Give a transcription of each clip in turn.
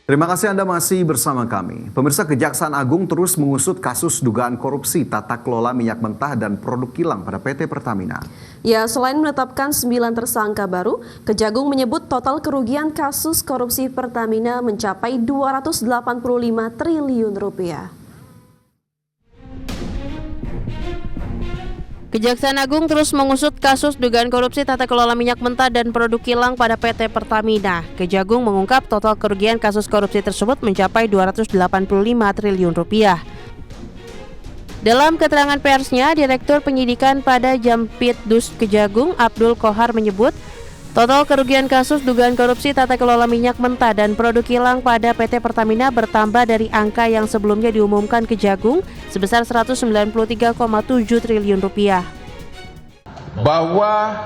Terima kasih Anda masih bersama kami. Pemirsa, Kejaksaan Agung terus mengusut kasus dugaan korupsi tata kelola minyak mentah dan produk kilang pada PT Pertamina. Ya, selain menetapkan 9 tersangka baru, Kejagung menyebut total kerugian kasus korupsi Pertamina mencapai 285 triliun rupiah. Kejaksaan Agung terus mengusut kasus dugaan korupsi tata kelola minyak mentah dan produk kilang pada PT Pertamina. Kejagung mengungkap total kerugian kasus korupsi tersebut mencapai 285 triliun rupiah. Dalam keterangan persnya, Direktur Penyidikan pada Jampitdus Kejagung, Abdul Kohar menyebut, total kerugian kasus dugaan korupsi tata kelola minyak mentah dan produk kilang pada PT Pertamina bertambah dari angka yang sebelumnya diumumkan Kejagung sebesar 193,7 triliun rupiah. Bahwa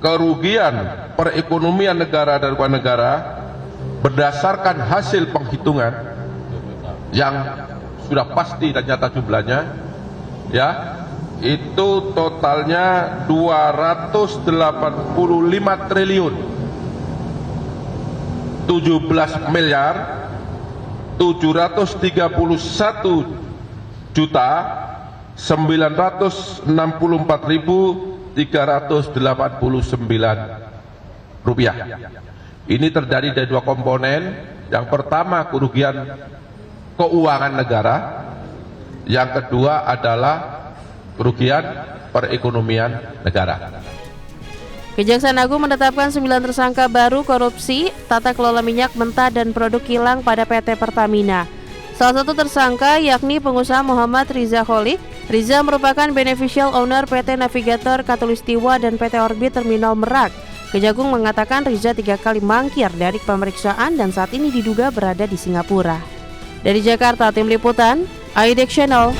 kerugian perekonomian negara dan keuangan negara berdasarkan hasil penghitungan yang sudah pasti dan nyata jumlahnya, itu totalnya 285 triliun 17 miliar 731 juta 964.389 rupiah. Ini terjadi dari dua komponen. Yang pertama kerugian keuangan negara, yang kedua adalah kerugian perekonomian negara. Kejaksaan Agung menetapkan 9 tersangka baru korupsi tata kelola minyak mentah dan produk kilang pada PT Pertamina. Salah satu tersangka yakni pengusaha Muhammad Riza Khalid. Riza merupakan beneficial owner PT Navigator Katulistiwa dan PT Orbit Terminal Merak. Kejagung mengatakan Riza 3 kali mangkir dari pemeriksaan dan saat ini diduga berada di Singapura. Dari Jakarta, Tim Liputan, IDX Channel.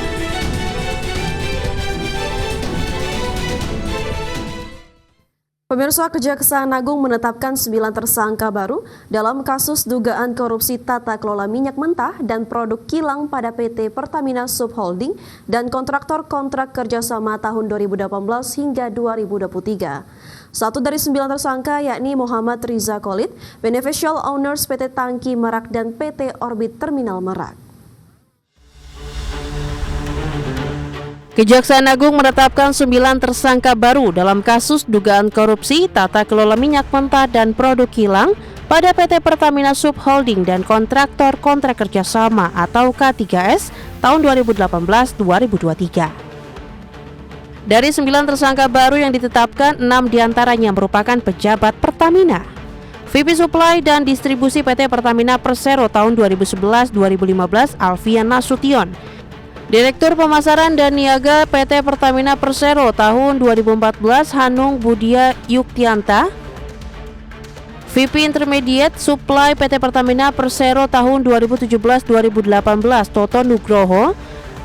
Pemirsa, Kejaksaan Agung menetapkan 9 tersangka baru dalam kasus dugaan korupsi tata kelola minyak mentah dan produk kilang pada PT Pertamina Subholding dan kontraktor kontrak kerjasama tahun 2018 hingga 2023. Satu dari 9 tersangka yakni Muhammad Riza Khalid, beneficial owners PT Tangki Merak dan PT Orbit Terminal Merak. Kejaksaan Agung menetapkan 9 tersangka baru dalam kasus dugaan korupsi tata kelola minyak mentah dan produk kilang pada PT Pertamina Subholding dan kontraktor kontrak kerjasama atau K3S tahun 2018-2023. Dari 9 tersangka baru yang ditetapkan, 6 diantaranya merupakan pejabat Pertamina. VP Supply dan Distribusi PT Pertamina Persero tahun 2011-2015 Alfian Nasution. Direktur Pemasaran dan Niaga PT Pertamina Persero tahun 2014 Hanung Budia Yuktianta. VP Intermediate Supply PT Pertamina Persero tahun 2017-2018 Toto Nugroho.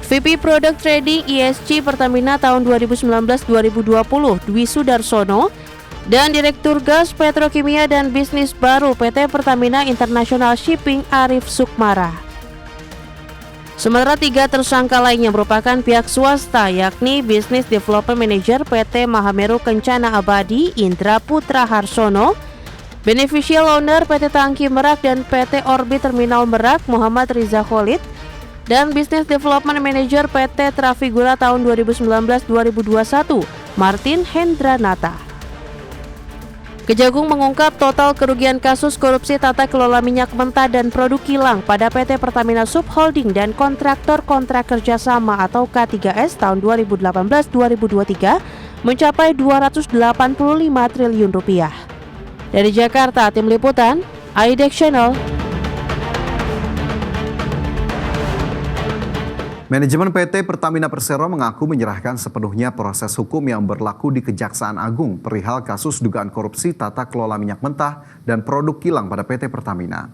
VP Product Trading ESG Pertamina tahun 2019-2020 Dwi Sudarsono. Dan Direktur Gas Petrokimia dan Bisnis Baru PT Pertamina International Shipping Arif Sukmara. Sementara 3 tersangka lainnya merupakan pihak swasta yakni Business Development Manager PT Mahameru Kencana Abadi Indra Putra Harsono, Beneficial Owner PT Tangki Merak dan PT Orbit Terminal Merak Muhammad Riza Khalid, dan Business Development Manager PT Trafigura tahun 2019-2021 Martin Hendranata. Kejagung mengungkap total kerugian kasus korupsi tata kelola minyak mentah dan produk kilang pada PT Pertamina Subholding dan kontraktor kontrak kerjasama atau K3S tahun 2018-2023 mencapai 285 triliun rupiah. Dari Jakarta, Tim Liputan, IDX Channel. Manajemen PT Pertamina Persero mengaku menyerahkan sepenuhnya proses hukum yang berlaku di Kejaksaan Agung perihal kasus dugaan korupsi tata kelola minyak mentah dan produk kilang pada PT Pertamina.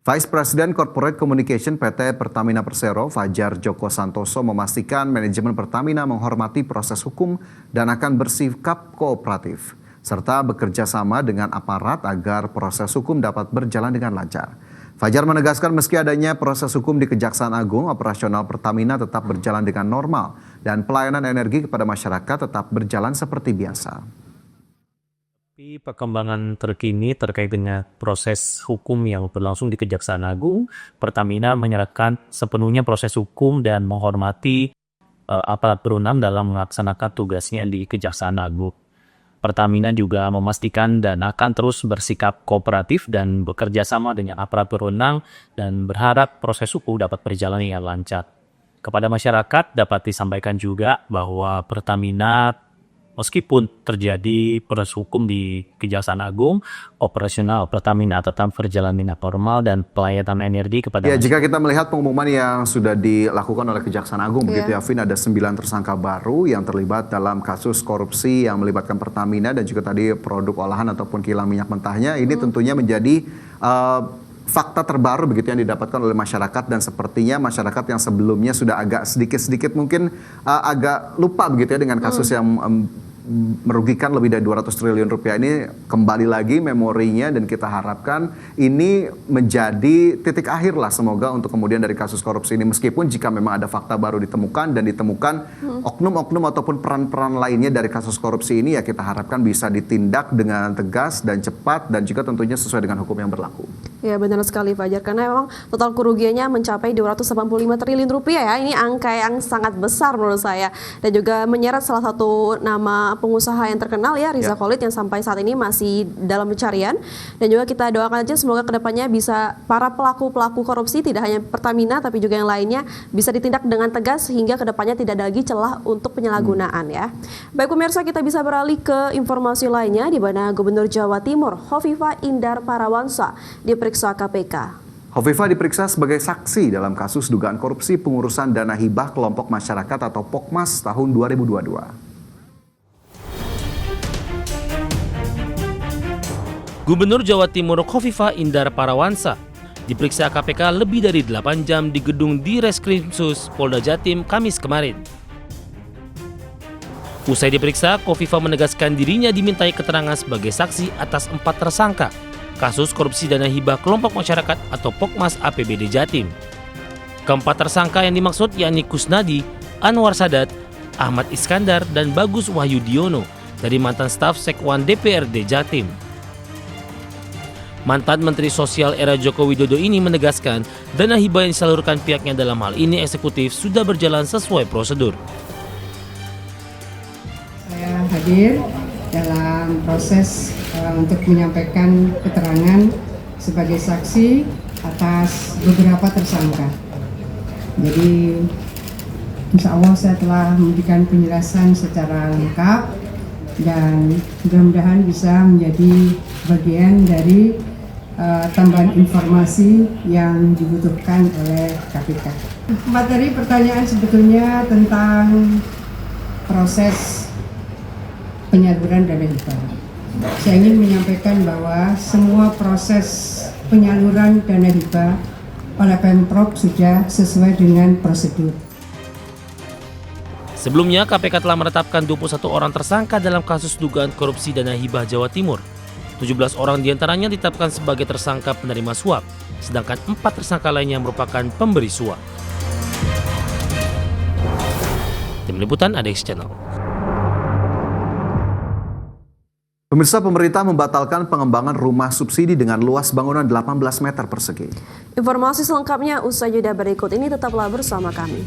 Vice President Corporate Communication PT Pertamina Persero, Fajar Joko Santoso, memastikan manajemen Pertamina menghormati proses hukum dan akan bersikap kooperatif, serta bekerja sama dengan aparat agar proses hukum dapat berjalan dengan lancar. Fajar menegaskan meski adanya proses hukum di Kejaksaan Agung, operasional Pertamina tetap berjalan dengan normal dan pelayanan energi kepada masyarakat tetap berjalan seperti biasa. Perkembangan terkini terkait dengan proses hukum yang berlangsung di Kejaksaan Agung, Pertamina menyerahkan sepenuhnya proses hukum dan menghormati aparat berwenang dalam melaksanakan tugasnya di Kejaksaan Agung. Pertamina juga memastikan dan akan terus bersikap kooperatif dan bekerja sama dengan aparat berwenang dan berharap proses hukum dapat berjalan dengan lancar. Kepada masyarakat dapat disampaikan juga bahwa Pertamina meskipun terjadi proses hukum di Kejaksaan Agung, operasional Pertamina tetap berjalan dengan normal dan pelayanan energi kepada Ya, jika kita melihat pengumuman yang sudah dilakukan oleh Kejaksaan Agung, begitu ya, Vin, ada 9 tersangka baru yang terlibat dalam kasus korupsi yang melibatkan Pertamina dan juga tadi produk olahan ataupun kilang minyak mentahnya. Ini tentunya menjadi fakta terbaru begitu yang didapatkan oleh masyarakat, dan sepertinya masyarakat yang sebelumnya sudah agak sedikit-sedikit mungkin agak lupa begitu ya dengan kasus yang merugikan lebih dari 200 triliun rupiah ini, kembali lagi memorinya, dan kita harapkan ini menjadi titik akhir lah semoga untuk kemudian dari kasus korupsi ini, meskipun jika memang ada fakta baru ditemukan dan ditemukan oknum-oknum ataupun peran-peran lainnya dari kasus korupsi ini, ya kita harapkan bisa ditindak dengan tegas dan cepat dan juga tentunya sesuai dengan hukum yang berlaku. Ya, benar sekali Fajar, karena memang total kerugiannya mencapai 285 triliun rupiah ya. Ini angka yang sangat besar menurut saya, dan juga menyeret salah satu nama pengusaha yang terkenal ya, Riza Khalid, yang sampai saat ini masih dalam pencarian. Dan juga kita doakan aja semoga kedepannya bisa para pelaku-pelaku korupsi, tidak hanya Pertamina tapi juga yang lainnya, bisa ditindak dengan tegas sehingga kedepannya tidak ada lagi celah untuk penyalahgunaan ya. Baik pemirsa, kita bisa beralih ke informasi lainnya, di mana Gubernur Jawa Timur Hovifah Indar Parawansa diperiksa KPK. Hovifah diperiksa sebagai saksi dalam kasus dugaan korupsi pengurusan dana hibah kelompok masyarakat atau POKMAS tahun 2022. Gubernur Jawa Timur Hovifah Indar Parawansa diperiksa KPK lebih dari 8 jam di gedung Direskrimsus Polda Jatim Kamis kemarin. Usai diperiksa, Hovifah menegaskan dirinya dimintai keterangan sebagai saksi atas 4 tersangka kasus korupsi dana hibah kelompok masyarakat atau POKMAS APBD Jatim. Keempat tersangka yang dimaksud yakni Kusnadi, Anwar Sadat, Ahmad Iskandar, dan Bagus Wahyudiono dari mantan staf Sekwan DPRD Jatim. Mantan Menteri Sosial era Joko Widodo ini menegaskan dana hibah yang disalurkan pihaknya dalam hal ini eksekutif sudah berjalan sesuai prosedur. Saya hadir dalam proses untuk menyampaikan keterangan sebagai saksi atas beberapa tersangka. Jadi insya Allah saya telah memberikan penjelasan secara lengkap dan mudah-mudahan bisa menjadi bagian dari tambahan informasi yang dibutuhkan oleh KPK. Materi pertanyaan sebetulnya tentang proses penyaluran dana hibah. Saya ingin menyampaikan bahwa semua proses penyaluran dana hibah oleh Pemprov sudah sesuai dengan prosedur. Sebelumnya, KPK telah menetapkan 21 orang tersangka dalam kasus dugaan korupsi dana hibah Jawa Timur. 17 orang diantaranya ditetapkan sebagai tersangka penerima suap, sedangkan 4 tersangka lainnya merupakan pemberi suap. Tim Liputan ADX Channel. Pemirsa, pemerintah membatalkan pengembangan rumah subsidi dengan luas bangunan 18 meter persegi. Informasi selengkapnya usai jeda berikut ini, tetaplah bersama kami.